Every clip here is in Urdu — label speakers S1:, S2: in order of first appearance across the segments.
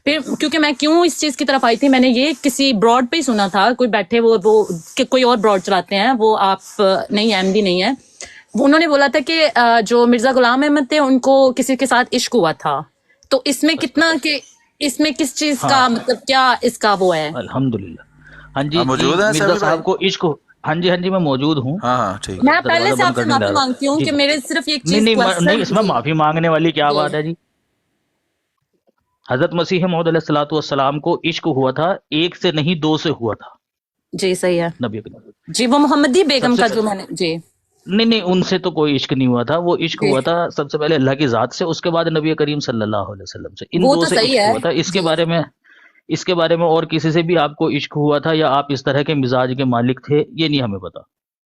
S1: پھر کیونکہ میں کیوں اس چیز کی طرف آئی تھی، میں نے یہ کسی براڈ پہ ہی سنا تھا، کوئی بیٹھے وہ کہ کوئی اور براڈ چلاتے ہیں، وہ آپ نہیں ایم ڈی نہیں ہے، انہوں نے بولا تھا کہ جو مرزا غلام احمد تھے ان کو کسی کے ساتھ عشق ہوا تھا، تو اس میں کتنا کہ اس میں کس چیز کا مطلب کیا اس کا وہ ہے؟
S2: الحمدللہ ہاں جی
S3: موجود ہیں
S2: مرزا
S3: سبھی
S2: صاحب کو عشق، ہاں جی میں موجود ہوں.
S3: ہاں ہاں ٹھیک
S1: میں پہلے سے آپ سے معافی
S2: رہا
S1: مانگتی ہوں
S2: جی
S1: کہ میرے صرف ایک
S2: نہیں
S1: چیز
S2: نہیں اس میں معافی مانگنے والی کیا بات ہے جی. حضرت مسیح موعود علیہ الصلوۃ والسلام کو عشق ہوا تھا، ایک سے نہیں 2 سے ہوا تھا.
S1: جی صحیح ہے
S2: نبی کریم
S1: جی، وہ محمدی
S2: سب
S1: بیگم
S2: سے
S1: کا جو میں نے جی
S2: نہیں ان سے تو کوئی عشق نہیں ہوا تھا، وہ عشق
S1: جی
S2: ہوا تھا سب سے پہلے اللہ کی ذات سے، اس کے بعد نبی کریم صلی اللہ علیہ وسلم سے، ان
S1: وہ
S2: 2
S1: تو
S2: سے
S1: صحیح
S2: عشق
S1: ہے
S2: ہوا تھا. اس کے بارے میں اور کسی سے بھی آپ کو عشق ہوا تھا یا آپ اس طرح کے مزاج کے مالک تھے، یہ نہیں ہمیں پتا.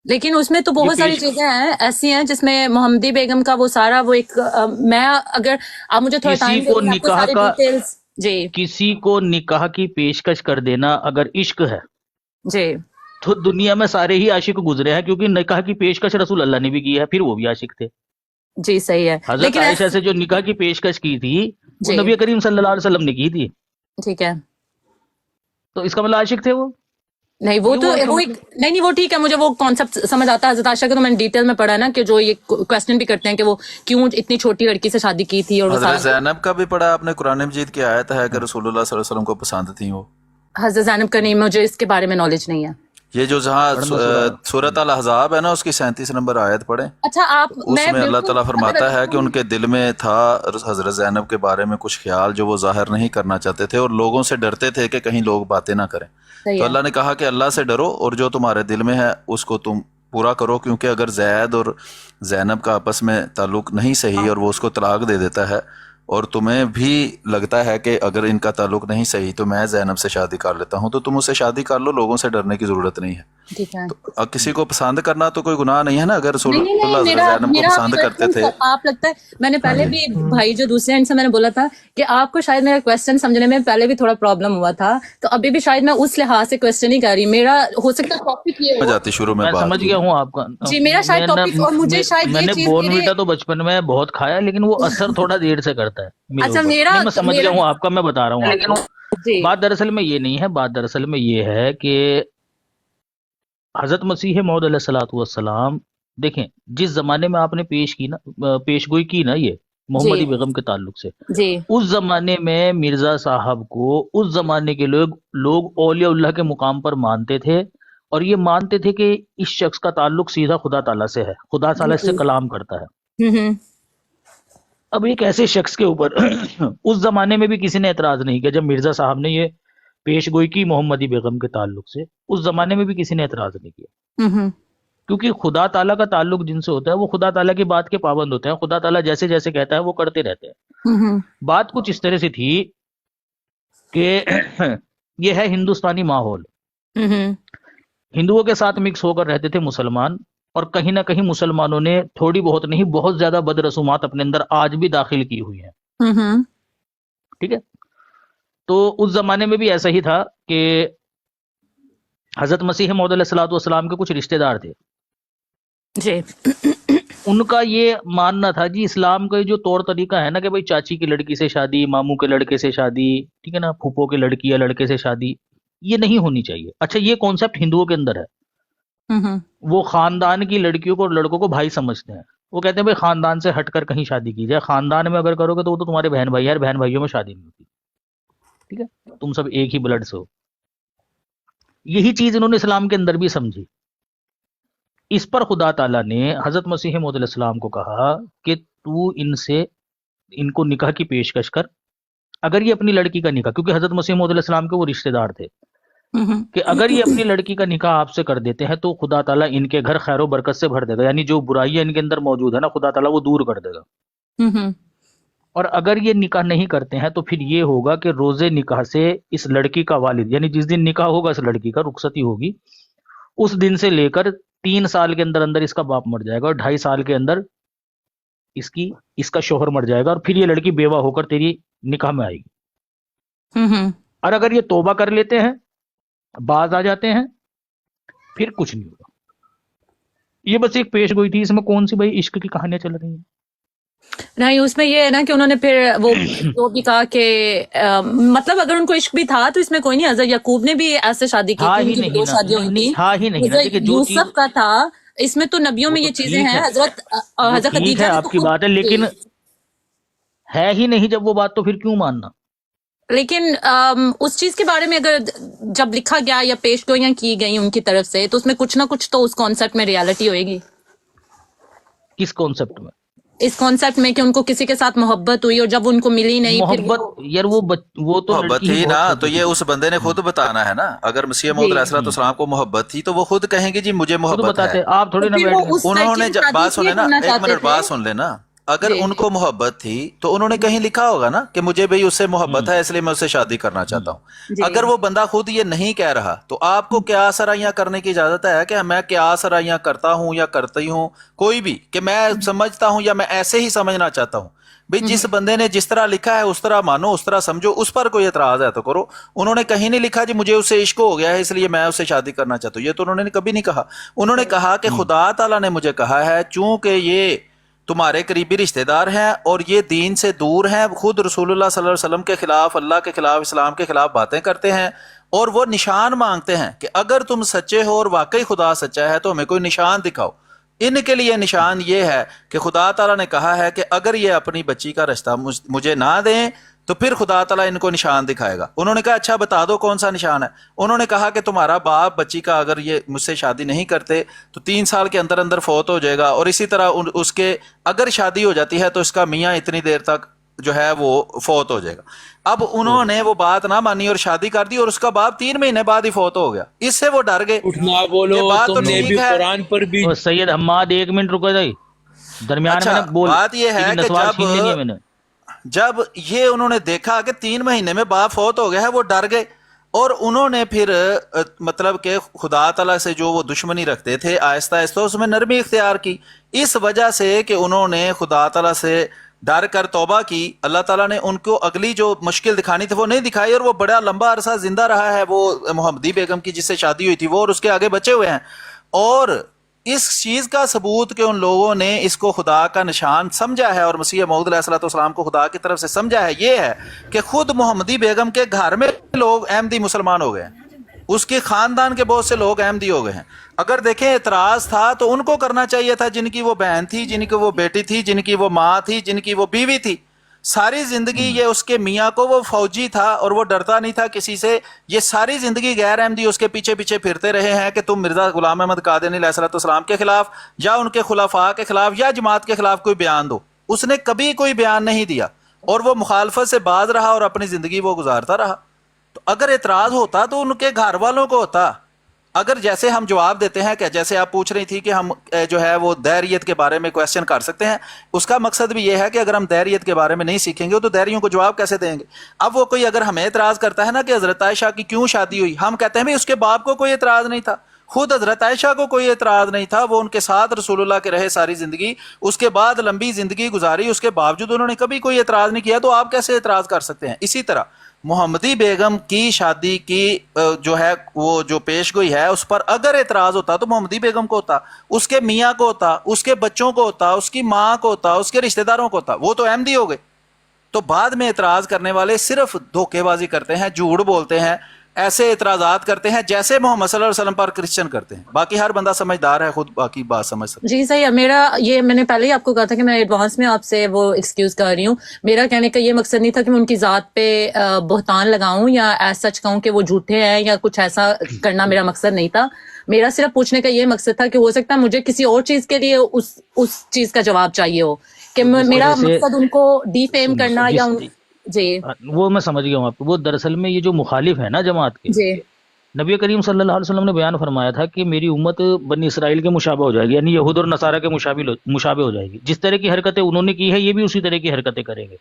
S1: لیکن اس میں تو
S2: یہ
S1: بہت ساری
S2: پیش
S1: چیزیں ہیں ایسی ہیں جس میں محمدی بیگم کا وہ سارا وہ ایک میں اگر آپ مجھے تھوڑا
S2: کسی
S1: ٹائم دیں
S2: کو
S1: گے میں آپ کو
S2: نکاح
S1: ساری
S2: کا
S1: ڈیٹیلز جی
S2: کسی کو نکاح کی پیشکش کر دینا اگر عشق ہے
S1: جی
S2: تو دنیا میں سارے ہی عاشق گزرے ہیں، کیونکہ نکاح کی پیشکش رسول اللہ نے بھی کی ہے، پھر وہ بھی عاشق تھے.
S1: جی صحیح ہے
S2: حضرت
S1: لیکن
S2: عائشہ سے جو نکاح کی پیشکش کی تھی وہ
S1: جی
S2: نبی کریم صلی اللہ علیہ وسلم نے کی تھی،
S1: ٹھیک ہے،
S2: تو اس کا مطلب عاشق تھے وہ.
S1: نہیں وہ
S2: یہ
S1: تو
S2: ہوا اس کا
S1: وہ ایک
S2: مطلب.
S1: نہیں وہ ٹھیک ہے، مجھے وہ کانسیپٹ سمجھ آتا ہے. حضرت عائشہ کا تو میں نے ڈیٹیل میں پڑھا ہے نا، کہ جو یہ کوسچن بھی کرتے ہیں کہ وہ کیوں اتنی چھوٹی لڑکی سے شادی کی تھی اور وہ
S3: حضرت
S1: سارا.
S3: زینب کا بھی پڑھا آپ نے، قرآن مجید کی آیت ہے کہ رسول اللہ صلی اللہ علیہ وسلم کو پسند تھیں وہ.
S1: حضرت زینب کا نہیں، مجھے اس کے بارے میں نالج نہیں ہے.
S3: یہ جو جہاں
S2: پڑھنا سورہ
S3: سورۃ الاحزاب ہے نا، اس کی 37 نمبر آیت پڑھیں.
S1: اچھا آپ
S3: تو اس
S1: میں
S3: میں اللہ
S1: بالکل
S3: تعالیٰ
S1: اگر
S3: فرماتا ہے کہ ان کے دل میں تھا حضرت زینب کے بارے میں کچھ خیال جو وہ ظاہر نہیں کرنا چاہتے تھے، اور لوگوں سے ڈرتے تھے کہ کہیں لوگ باتیں نہ کریں.
S1: صحیح
S3: تو
S1: ہے
S3: اللہ نے کہا کہ اللہ سے ڈرو اور جو تمہارے دل میں ہے اس کو تم پورا کرو، کیونکہ اگر زید اور زینب کا آپس میں تعلق نہیں صحیح اور وہ اس کو طلاق دے دیتا ہے، اور تمہیں بھی لگتا ہے کہ اگر ان کا تعلق نہیں صحیح تو میں زینب سے شادی کر لیتا ہوں، تو تم اس سے شادی کر لو، لوگوں سے ڈرنے کی ضرورت نہیں ہے.
S1: ٹھیک ہے.
S3: تو کسی کو پسند کرنا تو کوئی گناہ نہیں ہے نا، اگر رسول
S1: نہیں
S3: اللہ حضرت زینب کو
S1: میرا
S3: پسند کرتے
S1: کوشچن
S3: تھے.
S1: آپ لگتا ہے میں نے
S3: ہاں
S1: پہلے
S3: جی
S1: بھی بھائی جو دوسرے ہیں ان سے میں نے بولا تھا کہ آپ کو شاید میرا کوشچن سمجھنے میں پہلے بھی تھوڑا پرابلم ہوا تھا، تو ابھی بھی شاید میں اس لحاظ سے کوشچن ہی کر رہی. میرا ہو سکتا ہے ٹاپک یہ
S3: ہو
S1: ہو
S3: جاتی شروع میں
S2: میں
S3: بات
S2: سمجھ
S3: کی.
S2: گیا ہوں آپ کا.
S1: جی میرا شاید ٹاپک، اور مجھے شاید
S2: میں
S1: یہ
S2: نے
S1: چیز
S2: بون
S1: میرے
S2: ویٹا تو بچپن میں بہت کھایا، لیکن وہ اثر تھوڑا دیر سے کرتا ہے میرے
S1: اچھا
S2: اوپر. نہیں میں سمجھ گیا
S1: میرا
S2: ہوں آپ کا، میں بتا رہا ہوں آپ کو.
S1: جی
S2: بات دراصل میں یہ نہیں ہے، بات دراصل میں یہ ہے کہ حضرت مسیح موعود علیہ الصلوۃ والسلام، دیکھیں جس زمانے میں آپ نے پیش گوئی کی نا یہ
S1: جی
S2: محمدی بیگم کے تعلق سے،
S1: جی
S2: اس زمانے میں مرزا صاحب کو اس زمانے کے لوگ اولیاء اللہ کے مقام پر مانتے تھے، اور یہ مانتے تھے کہ اس شخص کا تعلق سیدھا خدا تعالیٰ سے ہے، خدا تعالیٰ اس سے کلام کرتا ہے.
S1: ہوں
S2: اب ایک ایسے شخص کے اوپر اس زمانے میں بھی کسی نے اعتراض نہیں کیا، جب مرزا صاحب نے یہ پیش گوئی کی محمدی بیگم کے تعلق سے، اس زمانے میں بھی کسی نے اعتراض نہیں کیا،
S1: ہوں
S2: کیونکہ خدا تعالیٰ کا تعلق جن سے ہوتا ہے وہ خدا تعالیٰ کی بات کے پابند ہوتے ہیں، خدا تعالیٰ جیسے جیسے کہتا ہے وہ کرتے رہتے ہیں.
S1: ہوں
S2: بات کچھ اس طرح سے تھی کہ یہ ہے ہندوستانی ماحول،
S1: ہوں
S2: ہندوؤں کے ساتھ مکس ہو کر رہتے تھے مسلمان، اور کہیں نہ کہیں مسلمانوں نے تھوڑی بہت نہیں بہت زیادہ بد رسومات اپنے اندر آج بھی داخل کی ہوئی ہیں.
S1: ہوں
S2: ٹھیک ہے، تو اس زمانے میں بھی ایسا ہی تھا کہ حضرت مسیح موعود علیہ الصلوۃ والسلام کے کچھ رشتہ دار تھے،
S1: جی
S2: ان کا یہ ماننا تھا جی اسلام کا جو طور طریقہ ہے نا کہ بھائی چاچی کی لڑکی سے شادی، ماموں کے لڑکے سے شادی، ٹھیک ہے نا، پھوپھو کی لڑکی یا لڑکے سے شادی، یہ نہیں ہونی چاہیے. اچھا یہ کانسیپٹ ہندوؤں کے اندر ہے،
S1: ہوں
S2: وہ خاندان کی لڑکیوں کو اور لڑکوں کو بھائی سمجھتے ہیں. وہ کہتے ہیں بھائی خاندان سے ہٹ کر کہیں شادی کی جائے، خاندان میں اگر کرو گے تو وہ تو تمہارے بہن بھائی ہیں، بہن بھائیوں میں شادی نہیں ہوتی، ٹھیک ہے، تم سب ایک ہی بلڈ سے ہو. یہی چیز انہوں نے اسلام کے اندر بھی سمجھی. اس پر خدا تعالیٰ نے حضرت مسیح موعود علیہ السلام کو کہا کہ تو ان کو نکاح کی پیشکش کر، اگر یہ اپنی لڑکی کا نکاح، کیونکہ حضرت مسیح موعود علیہ السلام کے وہ رشتہ دار تھے، کہ اگر یہ اپنی لڑکی کا نکاح آپ سے کر دیتے ہیں تو خدا تعالیٰ ان کے گھر خیر و برکت سے بھر دے گا، یعنی جو برائیاں ان کے اندر موجود ہے نا خدا تعالیٰ وہ دور کر دے گا.
S1: ہوں
S2: اور اگر یہ نکاح نہیں کرتے ہیں تو پھر یہ ہوگا کہ روز نکاح سے اس لڑکی کا والد، یعنی جس دن نکاح ہوگا اس لڑکی کا، رخصتی ہوگی، اس دن سے لے کر 3 سال کے اندر اندر اس کا باپ مر جائے گا، اور 2.5 سال کے اندر اس کا شوہر مر جائے گا، اور پھر یہ لڑکی بیوہ ہو کر تیری نکاح میں آئے گی. اور اگر یہ توبہ کر لیتے ہیں، باز آ جاتے ہیں، پھر کچھ نہیں ہوگا. یہ بس ایک پیش گوئی تھی، اس میں کون سی بھائی عشق کی کہانیاں چل رہی ہیں.
S1: نہیں اس میں یہ ہے نا کہ انہوں نے پھر وہ جو بھی کہا کہ مطلب اگر ان کو عشق بھی تھا تو اس میں کوئی نہیں. حضرت یعقوب نے بھی ایسے شادی کی
S2: تھا
S1: تھی, ان
S2: ہی
S1: کی
S2: نہیں
S1: دو
S2: نا,
S1: شادیاں
S2: نہیں
S1: ہوئی
S2: نہیں
S1: تھی.
S2: تھا ہی نہیں نا.
S1: حضرت
S2: دیکھیں جو چیز
S1: یوسف کا تھا, اس میں تو نبیوں
S2: وہ
S1: میں
S2: تو
S1: یہ چیزیں
S2: ٹھیک
S1: ہیں.
S2: ہے,
S1: حضرت
S2: وہ
S1: حضرت
S2: ٹھیک
S1: خدیجہ
S2: ہے
S1: نے
S2: آپ
S1: تو
S2: کی
S1: خود
S2: بات ہے,
S1: جی.
S2: لیکن ہے ہی نہیں جب وہ بات تو پھر کیوں ماننا.
S1: لیکن اس چیز کے بارے میں اگر جب لکھا گیا یا پیش گوئیاں کی گئی ان کی طرف سے, تو اس میں کچھ نہ کچھ تو اس کانسیپٹ میں ریالٹی ہوئے گی.
S2: کس کانسیپٹ میں
S1: اس کانسیپٹ میں کہ ان کو کسی کے ساتھ محبت ہوئی اور جب ان کو ملی نہیں پھر
S2: محبت؟
S1: وہ
S2: یار وہ تو
S3: محبت
S2: لڑکی ہی
S3: تھی نا,
S2: بہت
S3: تو
S2: چھوٹی
S3: یہ
S2: تھی.
S3: اس بندے نے خود بتانا ہے نا. اگر مسیح موعود علیہ
S1: جی
S3: السلام کو محبت تھی تو وہ خود کہیں گے جی مجھے
S2: خود
S3: محبت ہے.
S2: بتاتے, آپ
S1: تو
S2: تھوڑی نا
S1: پھر
S2: بیٹھ
S1: وہ
S2: گئے.
S1: اس
S3: انہوں
S1: لڑکی
S3: نے
S1: سے شادی
S3: بات
S1: اس
S3: سنے
S1: لیے
S3: نا,
S1: کرنا
S3: ایک
S1: چاہتے
S3: منٹ
S1: تھے.
S3: بات سن لینا. اگر
S1: جی
S3: ان کو محبت تھی تو انہوں نے کہیں لکھا ہوگا نا کہ مجھے بھئی اس سے محبت ہے اس لیے میں اس سے شادی کرنا چاہتا ہوں.
S1: جی
S3: اگر وہ بندہ خود یہ نہیں کہہ رہا تو آپ کو کیا سرائیاں کرنے کی اجازت ہے کہ میں کیا سرائیاں کرتا ہوں یا کرتی ہوں کوئی بھی, کہ میں سمجھتا ہوں یا میں ایسے ہی سمجھنا چاہتا ہوں. بھئی جس بندے نے جس طرح لکھا ہے اس طرح مانو, اس طرح سمجھو. اس پر کوئی اعتراض ہے تو کرو. انہوں نے کہیں نہیں لکھا جی مجھے اس سے عشق ہو گیا ہے اس لیے میں اس سے شادی کرنا چاہتا ہوں, یہ تو انہوں نے کبھی نہیں کہا. انہوں نے کہا کہ خدا تعالیٰ نے مجھے کہا ہے چونکہ یہ تمہارے قریبی رشتہ دار ہیں اور یہ دین سے دور ہیں, خود رسول اللہ صلی اللہ علیہ وسلم کے خلاف, اللہ کے خلاف, اسلام کے خلاف باتیں کرتے ہیں, اور وہ نشان مانگتے ہیں کہ اگر تم سچے ہو اور واقعی خدا سچا ہے تو ہمیں کوئی نشان دکھاؤ. ان کے لیے نشان یہ ہے کہ خدا تعالیٰ نے کہا ہے کہ اگر یہ اپنی بچی کا رشتہ مجھے نہ دیں تو پھر خدا تعالیٰ ان کو نشان دکھائے گا. انہوں نے کہا اچھا بتا دو کون سا نشان ہے. انہوں نے کہا کہ تمہارا باپ بچی کا اگر یہ مجھ سے شادی نہیں کرتے تو 3 سال کے اندر اندر فوت ہو جائے گا, اور اسی طرح اس کے اگر شادی ہو جاتی ہے تو اس کا میاں اتنی دیر تک جو ہے وہ فوت ہو جائے گا. اب انہوں نے وہ بات نہ مانی اور شادی کر دی, اور اس کا باپ 3 مہینے بعد ہی فوت ہو گیا. اس سے وہ ڈر گئے.
S4: اٹھنا بولو,
S3: یہ بات تو
S4: تم نے بھی
S3: ٹھیک ہے.
S4: قرآن پر بھی
S2: اور سید حماد 1 منٹ رکو جائے, درمیان میں
S3: اچھا
S2: نے بول
S3: بات یہ ہے
S2: تیری
S3: کہ
S2: نسوار چھین لینی ہے میں نے.
S3: جب یہ انہوں نے دیکھا کہ 3 مہینے میں باپ فوت ہو گیا ہے, وہ ڈر گئے. اور انہوں نے پھر مطلب کہ خدا تعالیٰ سے جو وہ دشمنی رکھتے تھے آہستہ آہستہ اس میں نرمی اختیار کی, اس وجہ سے کہ انہوں نے خدا تعالیٰ سے ڈر کر توبہ کی. اللہ تعالیٰ نے ان کو اگلی جو مشکل دکھانی تھی وہ نہیں دکھائی, اور وہ بڑا لمبا عرصہ زندہ رہا ہے. وہ محمدی بیگم کی جس سے شادی ہوئی تھی وہ, اور اس کے آگے بچے ہوئے ہیں. اور اس چیز کا ثبوت کہ ان لوگوں نے اس کو خدا کا نشان سمجھا ہے اور مسیح موعود علیہ السلام کو خدا کی طرف سے سمجھا ہے, یہ ہے کہ خود محمدی بیگم کے گھر میں لوگ احمدی مسلمان ہو گئے ہیں, اس کے خاندان کے بہت سے لوگ احمدی ہو گئے ہیں. اگر دیکھیں اعتراض تھا تو ان کو کرنا چاہیے تھا, جن کی وہ بہن تھی, جن کی وہ بیٹی تھی, جن کی وہ ماں تھی, جن کی وہ بیوی تھی. ساری زندگی یہ اس کے میاں کو, وہ فوجی تھا اور وہ ڈرتا نہیں تھا کسی سے, یہ ساری زندگی غیر احمدی اس کے پیچھے پیچھے پھرتے رہے ہیں کہ تم مرزا غلام احمد قادیانی علیہ السلام کے خلاف یا ان کے خلفاء کے خلاف یا جماعت کے خلاف کوئی بیان دو. اس نے کبھی کوئی بیان نہیں دیا اور وہ مخالفت سے باز رہا اور اپنی زندگی وہ گزارتا رہا. تو اگر اعتراض ہوتا تو ان کے گھر والوں کو ہوتا. اگر جیسے ہم جواب دیتے ہیں کہ جیسے آپ پوچھ رہی تھی کہ ہم جو ہے وہ دہریت کے بارے میں کویسچن کر سکتے ہیں, اس کا مقصد بھی یہ ہے کہ اگر ہم دہریت کے بارے میں نہیں سیکھیں گے تو دہریوں کو جواب کیسے دیں گے. اب وہ کوئی اگر ہمیں اعتراض کرتا ہے نا کہ حضرت عائشہ کی کیوں شادی ہوئی, ہم کہتے ہیں بھائی اس کے باپ کو کوئی اعتراض نہیں تھا, خود حضرت عائشہ کو کوئی اعتراض نہیں تھا, وہ ان کے ساتھ رسول اللہ کے رہے ساری زندگی, اس کے بعد لمبی زندگی گزاری, اس کے باوجود انہوں نے کبھی کوئی اعتراض نہیں کیا, تو آپ کیسے اعتراض کر سکتے ہیں. اسی طرح محمدی بیگم کی شادی کی جو ہے وہ جو پیش گوئی ہے اس پر اگر اعتراض ہوتا تو محمدی بیگم کو ہوتا, اس کے میاں کو ہوتا, اس کے بچوں کو ہوتا, اس کی ماں کو ہوتا, اس کے رشتہ داروں کو ہوتا. وہ تو احمدی ہو گئے. تو بعد میں اعتراض کرنے والے صرف دھوکے بازی کرتے ہیں, جھوٹ بولتے ہیں, ایسے اعتراضات کرتے ہیں جیسے محمد صلی اللہ علیہ وسلم پر کرسچن کرتے ہیں. باقی ہر بندہ سمجھدار ہے, خود باقی بات سمجھ سکتا ہے.
S1: جی صحیح ہے. میرا یہ میں نے پہلے ہی آپ کو کہا تھا کہ میں ایڈوانس میں آپ سے وہ ایکسکیوز کر رہی ہوں. میرا کہنے کا یہ مقصد نہیں تھا کہ میں ان کی ذات پہ بہتان لگاؤں یا ایز سچ کہوں کہ وہ جھوٹے ہیں یا کچھ ایسا کرنا میرا مقصد نہیں تھا. میرا صرف پوچھنے کا یہ مقصد تھا کہ ہو سکتا ہے مجھے کسی اور چیز کے لیے اس چیز کا جواب چاہیے ہو کہ میرا مقصد ان کو ڈی فیم کرنا یا جی
S2: وہ میں سمجھ گیا ہوں آپ کو. وہ دراصل میں یہ جو مخالف ہے نا جماعت کے,
S1: جی
S2: نبی کریم صلی اللہ علیہ وسلم نے بیان فرمایا تھا کہ میری امت بنی اسرائیل کے مشابہ ہو جائے گی, یعنی یہود اور نصارہ کے مشابہ ہو جائے گی. جس طرح کی حرکتیں انہوں نے کی ہے یہ بھی اسی طرح کی حرکتیں کریں گے.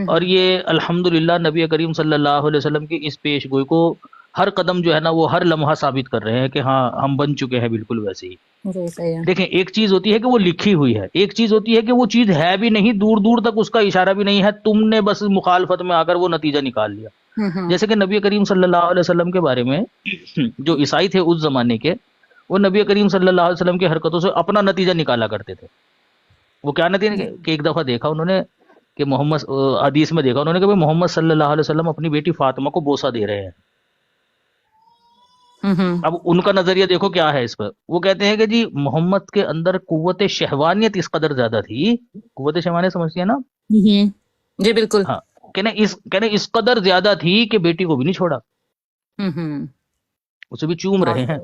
S2: اور یہ الحمدللہ نبی کریم صلی اللہ علیہ وسلم کی اس پیش گوئی کو ہر قدم جو ہے نا وہ ہر لمحہ ثابت کر رہے ہیں کہ ہاں ہم بن چکے ہیں بالکل ویسے ہی.
S1: جی صحیح ہے.
S2: دیکھیں ایک چیز ہوتی ہے کہ وہ لکھی ہوئی ہے, ایک چیز ہوتی ہے کہ وہ چیز ہے بھی نہیں, دور دور تک اس کا اشارہ بھی نہیں ہے, تم نے بس مخالفت میں آ کر وہ نتیجہ نکال لیا. جیسے کہ نبی کریم صلی اللہ علیہ وسلم کے بارے میں جو عیسائی تھے اس زمانے کے, وہ نبی کریم صلی اللہ علیہ وسلم کی حرکتوں سے اپنا نتیجہ نکالا کرتے تھے. وہ کیا نتیجہ کہ ایک دفعہ دیکھا انہوں نے کہ محمد حدیث میں دیکھا انہوں نے کہ بھئی محمد صلی اللہ علیہ وسلم اپنی بیٹی فاطمہ کو بوسہ دے رہے ہیں. اب ان کا نظریہ دیکھو کیا ہے اس پر. وہ کہتے ہیں کہ جی محمد کے اندر قوت شہوانیت اس قدر زیادہ تھی. قوت شہوانیت سمجھتی ہیں نا؟
S1: جی بالکل.
S2: ہاں کہنے اس قدر زیادہ تھی کہ بیٹی کو بھی نہیں چھوڑا, اسے بھی چوم رہے ہیں.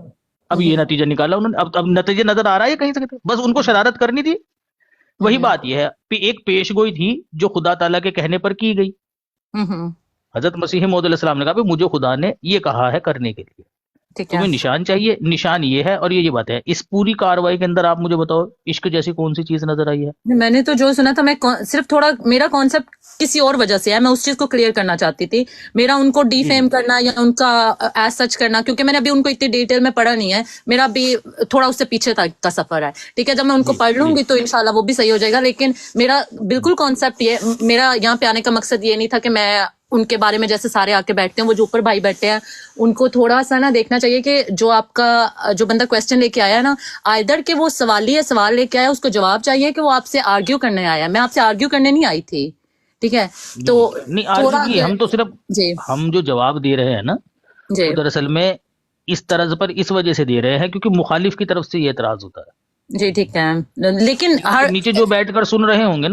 S2: اب یہ نتیجہ نکالا انہوں نے. اب نتیجہ نظر آ رہا ہے کہیں سے, بس ان کو شرارت کرنی تھی. وہی بات یہ ہے, ایک پیش گوئی تھی جو خدا تعالیٰ کے کہنے پر کی گئی. حضرت مسیح موعود علیہ السلام نے کہا مجھے خدا نے یہ کہا ہے کرنے کے لیے, تمہیں نشان چاہیے, نشان یہ ہے اور یہ بات ہے. اس پوری کاروائی کے اندر آپ مجھے بتاؤ عشق جیسی کون سی چیز نظر آئی ہے؟
S1: میں نے تو جو سنا تھا, میں صرف تھوڑا میرا کانسیپٹ کسی اور وجہ سے ہے, میں اس چیز کو کلیئر کرنا چاہتی تھی. میرا ان کو ڈی فیم کرنا یا ان کا ایز سچ کرنا, کیونکہ میں نے ابھی ان کو اتنی ڈیٹیل میں پڑھا نہیں ہے, میرا بھی تھوڑا اس سے پیچھے تک کا سفر ہے. ٹھیک ہے, جب میں ان کو پڑھ لوں گی تو انشاءاللہ وہ بھی صحیح ہو جائے گا. لیکن میرا بالکل کانسیپٹ یہ, میرا یہاں پہ آنے کا مقصد یہ نہیں تھا کہ میں ان کے بارے میں جیسے سارے آ کے بیٹھتے ہیں, وہ جو اوپر بھائی بیٹھے ہیں ان کو تھوڑا سا نا دیکھنا چاہیے کہ جو آپ کا جو بندہ کویسچن لے کے آیا ہے نا, آئدر کہ وہ سوالی ہے, سوال لے کے آیا, اس کو جواب چاہیے, کہ وہ آپ سے آرگیو کرنے آیا. میں آپ سے آرگیو کرنے نہیں آئی تھی. ٹھیک ہے, تو
S2: نہیں ہم تو صرف ہم جو جواب دے رہے ہیں نا, وہ دراصل میں اس طرز پر اس وجہ سے دے رہے ہیں کیونکہ مخالف کی طرف سے یہ اعتراض ہوتا ہے.
S1: جی ٹھیک ہے, لیکن
S2: نیچے جو بیٹھ کر سن رہے ہوں گے نا